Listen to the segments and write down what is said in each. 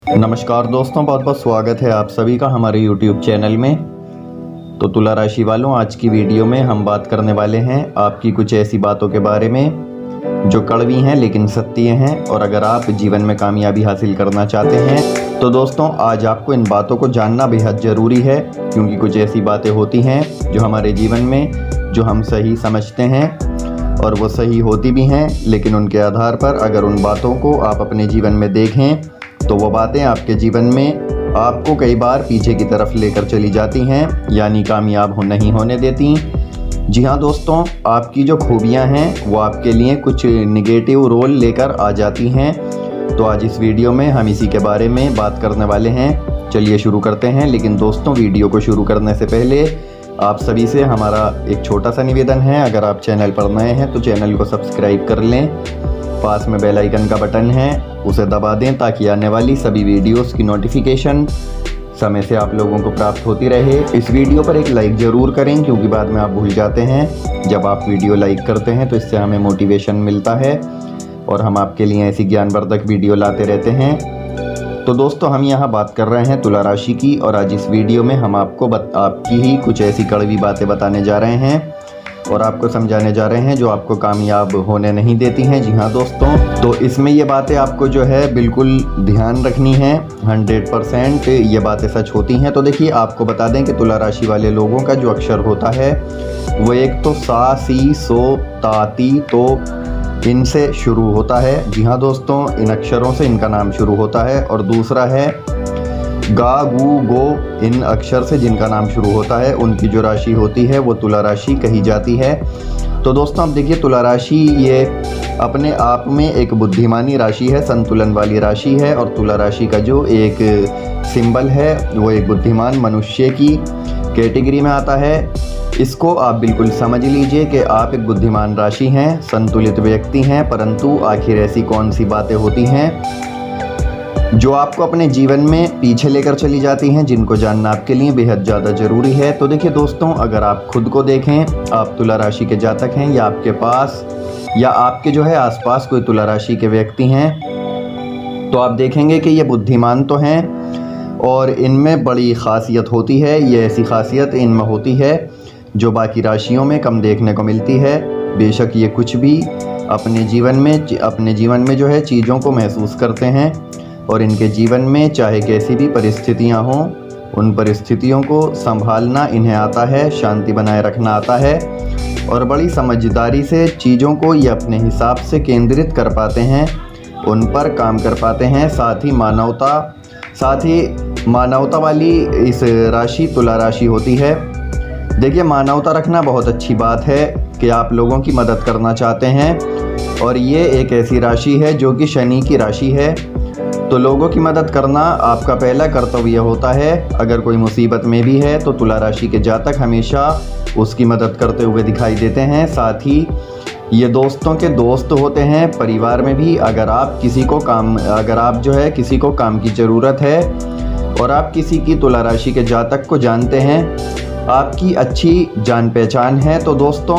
नमस्कार दोस्तों, बहुत बहुत स्वागत है आप सभी का हमारे YouTube चैनल में। तो तुला राशि वालों, आज की वीडियो में हम बात करने वाले हैं आपकी कुछ ऐसी बातों के बारे में जो कड़वी हैं लेकिन सत्य हैं, और अगर आप जीवन में कामयाबी हासिल करना चाहते हैं तो दोस्तों आज आपको इन बातों को जानना बेहद ज़रूरी है, क्योंकि कुछ ऐसी बातें होती हैं जो हमारे जीवन में जो हम सही समझते हैं और वो सही होती भी हैं, लेकिन उनके आधार पर अगर उन बातों को आप अपने जीवन में देखें तो वो बातें आपके जीवन में आपको कई बार पीछे की तरफ लेकर चली जाती हैं, यानी कामयाब नहीं होने देती। जी हाँ दोस्तों, आपकी जो खूबियाँ हैं वो आपके लिए कुछ निगेटिव रोल लेकर आ जाती हैं। तो आज इस वीडियो में हम इसी के बारे में बात करने वाले हैं। चलिए शुरू करते हैं। लेकिन दोस्तों, वीडियो को शुरू करने से पहले आप सभी से हमारा एक छोटा सा निवेदन है, अगर आप चैनल पर नए हैं तो चैनल को सब्सक्राइब कर लें। पास में बेल आइकन का बटन है, उसे दबा दें ताकि आने वाली सभी वीडियोस की नोटिफिकेशन समय से आप लोगों को प्राप्त होती रहे। इस वीडियो पर एक लाइक ज़रूर करें, क्योंकि बाद में आप भूल जाते हैं। जब आप वीडियो लाइक करते हैं तो इससे हमें मोटिवेशन मिलता है और हम आपके लिए ऐसी ज्ञानवर्धक वीडियो लाते रहते हैं। तो दोस्तों, हम यहाँ बात कर रहे हैं तुला राशि की, और आज इस वीडियो में हम आपको आपकी ही कुछ ऐसी कड़वी बातें बताने जा रहे हैं और आपको समझाने जा रहे हैं जो आपको कामयाब होने नहीं देती हैं। जी हाँ दोस्तों, तो इसमें ये बातें आपको जो है बिल्कुल ध्यान रखनी है। 100% ये बातें सच होती हैं। तो देखिए, आपको बता दें कि तुला राशि वाले लोगों का जो अक्षर होता है वो एक तो सा, सी, सो, ता, ती, तो इनसे शुरू होता है। जी हाँ दोस्तों, इन अक्षरों से इनका नाम शुरू होता है। और दूसरा है गा, गू, गो, इन अक्षर से जिनका नाम शुरू होता है उनकी जो राशि होती है वो तुला राशि कही जाती है। तो दोस्तों, अब देखिए, तुला राशि ये अपने आप में एक बुद्धिमानी राशि है, संतुलन वाली राशि है। और तुला राशि का जो एक सिंबल है वो एक बुद्धिमान मनुष्य की कैटेगरी में आता है। इसको आप बिल्कुल समझ लीजिए कि आप एक बुद्धिमान राशि हैं, संतुलित व्यक्ति हैं। परंतु आखिर ऐसी कौन सी बातें होती हैं जो आपको अपने जीवन में पीछे लेकर चली जाती हैं, जिनको जानना आपके लिए बेहद ज़्यादा ज़रूरी है। तो देखिए दोस्तों, अगर आप खुद को देखें, आप तुला राशि के जातक हैं या आपके पास या आपके जो है आसपास कोई तुला राशि के व्यक्ति हैं, तो आप देखेंगे कि ये बुद्धिमान तो हैं और इनमें बड़ी ख़ासियत होती है। ये ऐसी ख़ासियत इनमें होती है जो बाकी राशियों में कम देखने को मिलती है। बेशक ये कुछ भी अपने जीवन में जो है चीज़ों को महसूस करते हैं, और इनके जीवन में चाहे कैसी भी परिस्थितियां हों, उन परिस्थितियों को संभालना इन्हें आता है, शांति बनाए रखना आता है, और बड़ी समझदारी से चीज़ों को ये अपने हिसाब से केंद्रित कर पाते हैं, उन पर काम कर पाते हैं। साथ ही मानवता वाली इस राशि तुला राशि होती है। देखिए, मानवता रखना बहुत अच्छी बात है कि आप लोगों की मदद करना चाहते हैं, और ये एक ऐसी राशि है जो कि शनि की राशि है। तो लोगों की मदद करना आपका पहला कर्तव्य होता है। अगर कोई मुसीबत में भी है तो तुला राशि के जातक हमेशा उसकी मदद करते हुए दिखाई देते हैं। साथ ही ये दोस्तों के दोस्त होते हैं, परिवार में भी। अगर आप किसी को काम की ज़रूरत है और आप किसी की तुला राशि के जातक को जानते हैं, आपकी अच्छी जान पहचान है, तो दोस्तों,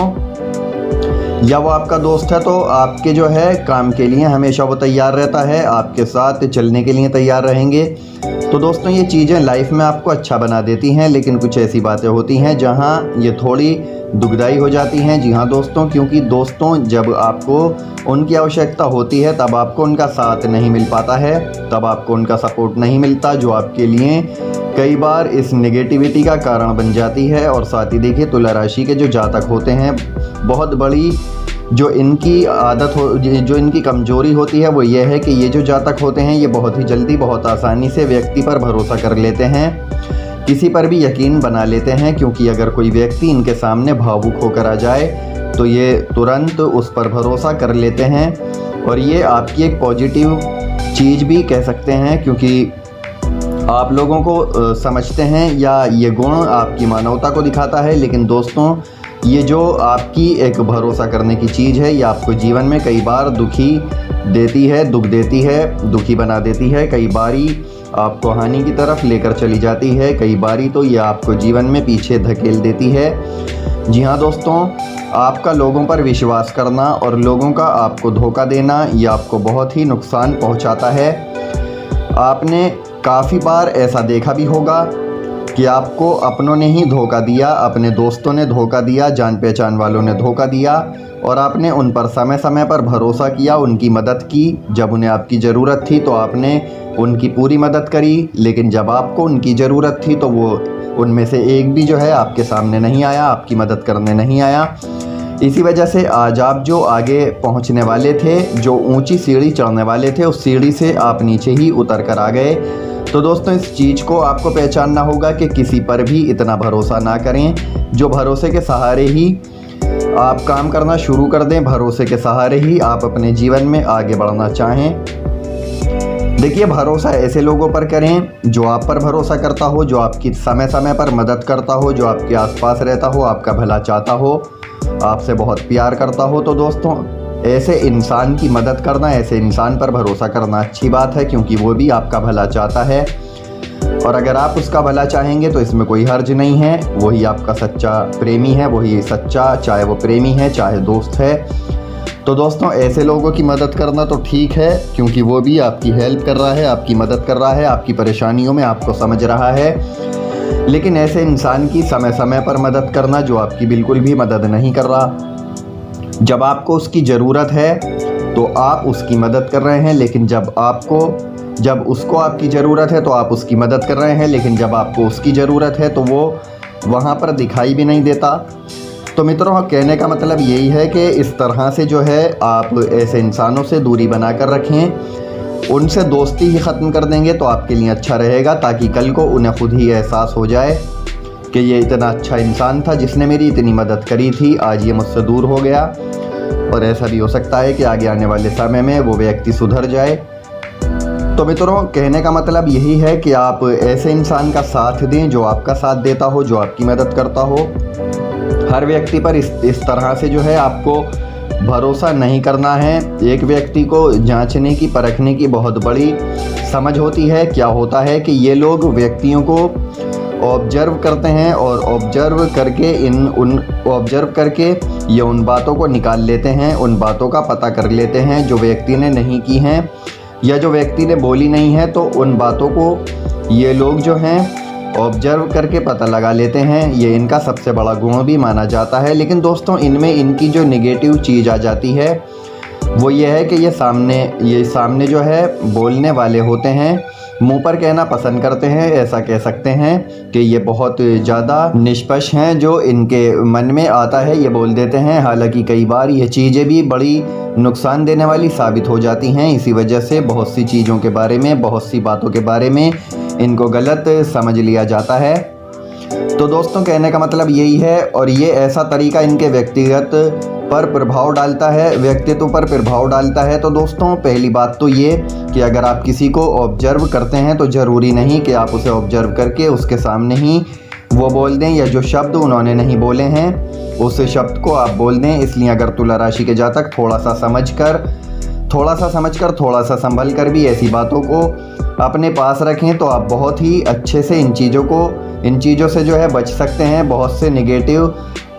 या वो आपका दोस्त है, तो आपके जो है काम के लिए हमेशा वो तैयार रहता है, आपके साथ चलने के लिए तैयार रहेंगे। तो दोस्तों, ये चीज़ें लाइफ में आपको अच्छा बना देती हैं, लेकिन कुछ ऐसी बातें होती हैं जहां ये थोड़ी दुखदाई हो जाती हैं। जी हाँ दोस्तों, क्योंकि दोस्तों जब आपको उनकी आवश्यकता होती है तब आपको उनका साथ नहीं मिल पाता है, तब आपको उनका सपोर्ट नहीं मिलता, जो आपके लिए कई बार इस नेगेटिविटी का कारण बन जाती है। और साथ ही देखिए, तुला राशि के जो जातक होते हैं, बहुत बड़ी जो इनकी आदत हो, जो इनकी कमजोरी होती है वो ये है कि ये जो जातक होते हैं ये बहुत ही जल्दी, बहुत आसानी से व्यक्ति पर भरोसा कर लेते हैं, किसी पर भी यकीन बना लेते हैं। क्योंकि अगर कोई व्यक्ति इनके सामने भावुक होकर आ जाए तो ये तुरंत उस पर भरोसा कर लेते हैं। और ये आपकी एक पॉजिटिव चीज़ भी कह सकते हैं, क्योंकि आप लोगों को समझते हैं, या ये गुण आपकी मानवता को दिखाता है। लेकिन दोस्तों, ये जो आपकी एक भरोसा करने की चीज़ है, ये आपको जीवन में कई बार दुख देती है, दुखी बना देती है। कई बारी आपको हानि की तरफ लेकर चली जाती है, कई बारी तो ये आपको जीवन में पीछे धकेल देती है। जी हाँ दोस्तों, आपका लोगों पर विश्वास करना और लोगों का आपको धोखा देना, ये आपको बहुत ही नुकसान पहुंचाता है। आपने काफ़ी बार ऐसा देखा भी होगा कि आपको अपनों ने ही धोखा दिया, अपने दोस्तों ने धोखा दिया, जान पहचान वालों ने धोखा दिया और आपने उन पर समय समय पर भरोसा किया, उनकी मदद की। जब उन्हें आपकी ज़रूरत थी तो आपने उनकी पूरी मदद करी, लेकिन जब आपको उनकी ज़रूरत थी तो वो उनमें से एक भी जो है आपके सामने नहीं आया, आपकी मदद करने नहीं आया। इसी वजह से आज आप जो आगे पहुंचने वाले थे, जो ऊंची सीढ़ी चढ़ने वाले थे, उस सीढ़ी से आप नीचे ही उतर कर आ गए। तो दोस्तों, इस चीज़ को आपको पहचानना होगा कि किसी पर भी इतना भरोसा ना करें। जो भरोसे के सहारे ही आप काम करना शुरू कर दें, भरोसे के सहारे ही आप अपने जीवन में आगे बढ़ना चाहें। देखिए, भरोसा ऐसे लोगों पर करें जो आप पर भरोसा करता हो, जो आपकी समय समय पर मदद करता हो, जो आपके आसपास रहता हो, आपका भला चाहता हो, आपसे बहुत प्यार करता हो। तो दोस्तों, ऐसे इंसान की मदद करना, ऐसे इंसान पर भरोसा करना अच्छी बात है, क्योंकि वो भी आपका भला चाहता है और अगर आप उसका भला चाहेंगे तो इसमें कोई हर्ज नहीं है। वही आपका सच्चा प्रेमी है, वही सच्चा, चाहे वो प्रेमी है चाहे दोस्त है। तो दोस्तों, ऐसे लोगों की मदद करना तो ठीक है, क्योंकि वो भी आपकी हेल्प कर रहा है, आपकी मदद कर रहा है, आपकी परेशानियों में आपको समझ रहा है। लेकिन ऐसे इंसान की समय समय पर मदद करना जो आपकी बिल्कुल भी मदद नहीं कर रहा, जब आपको उसकी ज़रूरत है तो आप उसकी मदद कर रहे हैं, लेकिन जब उसको आपकी ज़रूरत है तो आप उसकी मदद कर रहे हैं, लेकिन जब आपको उसकी ज़रूरत है तो वो वहाँ पर दिखाई भी नहीं देता। तो मित्रों, कहने का मतलब यही है कि इस तरह से जो है आप ऐसे इंसानों से दूरी बना कर रखें, उनसे दोस्ती ही ख़त्म कर देंगे तो आपके लिए अच्छा रहेगा, ताकि कल को उन्हें खुद ही एहसास हो जाए कि ये इतना अच्छा इंसान था जिसने मेरी इतनी मदद करी थी, आज ये मुझसे दूर हो गया। और ऐसा भी हो सकता है कि आगे आने वाले समय में वो व्यक्ति सुधर जाए। तो मित्रों, कहने का मतलब यही है कि आप ऐसे इंसान का साथ दें जो आपका साथ देता हो, जो आपकी मदद करता हो। हर व्यक्ति पर इस तरह से जो है आपको भरोसा नहीं करना है। एक व्यक्ति को जांचने की, परखने की बहुत बड़ी समझ होती है। क्या होता है कि ये लोग व्यक्तियों को ऑब्जर्व करते हैं और ऑब्जर्व करके ये उन बातों को निकाल लेते हैं, उन बातों का पता कर लेते हैं जो व्यक्ति ने नहीं की हैं या जो व्यक्ति ने बोली नहीं है। तो उन बातों को ये लोग जो हैं ऑब्जर्व करके पता लगा लेते हैं। ये इनका सबसे बड़ा गुण भी माना जाता है। लेकिन दोस्तों, इनमें इनकी जो नेगेटिव चीज़ आ जाती है वो ये है कि ये सामने जो है बोलने वाले होते हैं, मुंह पर कहना पसंद करते हैं। ऐसा कह सकते हैं कि ये बहुत ज़्यादा निष्पक्ष हैं, जो इनके मन में आता है ये बोल देते हैं। हालांकि कई बार ये चीज़ें भी बड़ी नुकसान देने वाली साबित हो जाती हैं। इसी वजह से बहुत सी चीज़ों के बारे में, बहुत सी बातों के बारे में इनको गलत समझ लिया जाता है। तो दोस्तों, कहने का मतलब यही है, और ये ऐसा तरीका इनके व्यक्तित्व पर प्रभाव डालता है। तो दोस्तों, पहली बात तो ये कि अगर आप किसी को ऑब्जर्व करते हैं तो ज़रूरी नहीं कि आप उसे ऑब्जर्व करके उसके सामने ही वो बोल दें, या जो शब्द उन्होंने नहीं बोले हैं उस शब्द को आप बोल दें। इसलिए अगर तुला राशि के जातक थोड़ा सा समझकर, थोड़ा सा संभल कर भी ऐसी बातों को अपने पास रखें तो आप बहुत ही अच्छे से इन चीज़ों से जो है बच सकते हैं। बहुत से नेगेटिव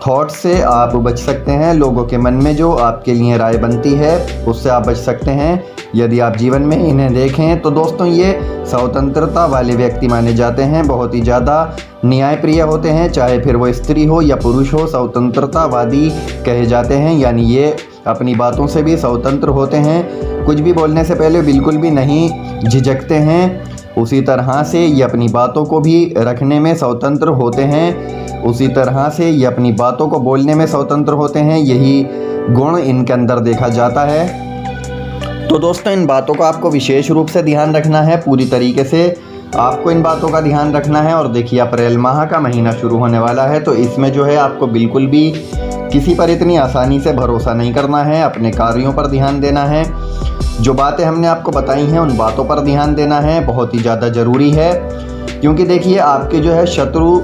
थॉट से आप बच सकते हैं। लोगों के मन में जो आपके लिए राय बनती है उससे आप बच सकते हैं यदि आप जीवन में इन्हें देखें। तो दोस्तों, ये स्वतंत्रता वाले व्यक्ति माने जाते हैं, बहुत ही ज़्यादा न्यायप्रिय होते हैं, चाहे फिर वो स्त्री हो या पुरुष हो, स्वतंत्रतावादी कहे जाते हैं। यानी ये अपनी बातों से भी स्वतंत्र होते हैं, कुछ भी बोलने से पहले बिल्कुल भी नहीं झिझकते हैं। उसी तरह से ये अपनी बातों को भी रखने में स्वतंत्र होते हैं, उसी तरह से ये अपनी बातों को बोलने में स्वतंत्र होते हैं। यही गुण इनके अंदर देखा जाता है। तो दोस्तों, इन बातों का आपको विशेष रूप से ध्यान रखना है, पूरी तरीके से आपको इन बातों का ध्यान रखना है। और देखिए, अप्रैल माह का महीना शुरू होने वाला है, तो इसमें जो है आपको बिल्कुल भी किसी पर इतनी आसानी से भरोसा नहीं करना है। अपने कार्यों पर ध्यान देना है। जो बातें हमने आपको बताई हैं उन बातों पर ध्यान देना है, बहुत ही ज़्यादा ज़रूरी है। क्योंकि देखिए, आपके जो है शत्रु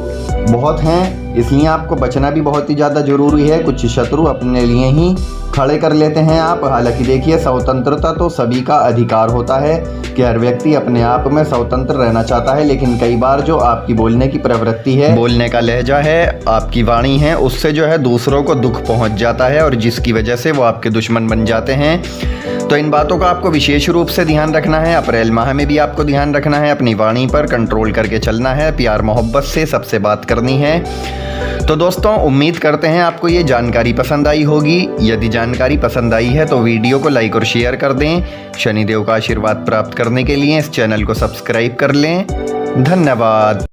बहुत हैं, इसलिए आपको बचना भी बहुत ही ज़्यादा ज़रूरी है। कुछ शत्रु अपने लिए ही खड़े कर लेते हैं आप। हालांकि देखिए, स्वतंत्रता तो सभी का अधिकार होता है कि हर व्यक्ति अपने आप में स्वतंत्र रहना चाहता है, लेकिन कई बार जो आपकी बोलने की प्रवृत्ति है, बोलने का लहजा है, आपकी वाणी है, उससे जो है दूसरों को दुख पहुंच जाता है और जिसकी वजह से वो आपके दुश्मन बन जाते हैं। तो इन बातों का आपको विशेष रूप से ध्यान रखना है। अप्रैल माह में भी आपको ध्यान रखना है, अपनी वाणी पर कंट्रोल करके चलना है, प्यार मोहब्बत से सबसे बात करनी है। तो दोस्तों, उम्मीद करते हैं आपको ये जानकारी पसंद आई होगी। यदि जानकारी पसंद आई है तो वीडियो को लाइक और शेयर कर दें। शनिदेव का आशीर्वाद प्राप्त करने के लिए इस चैनल को सब्सक्राइब कर लें। धन्यवाद।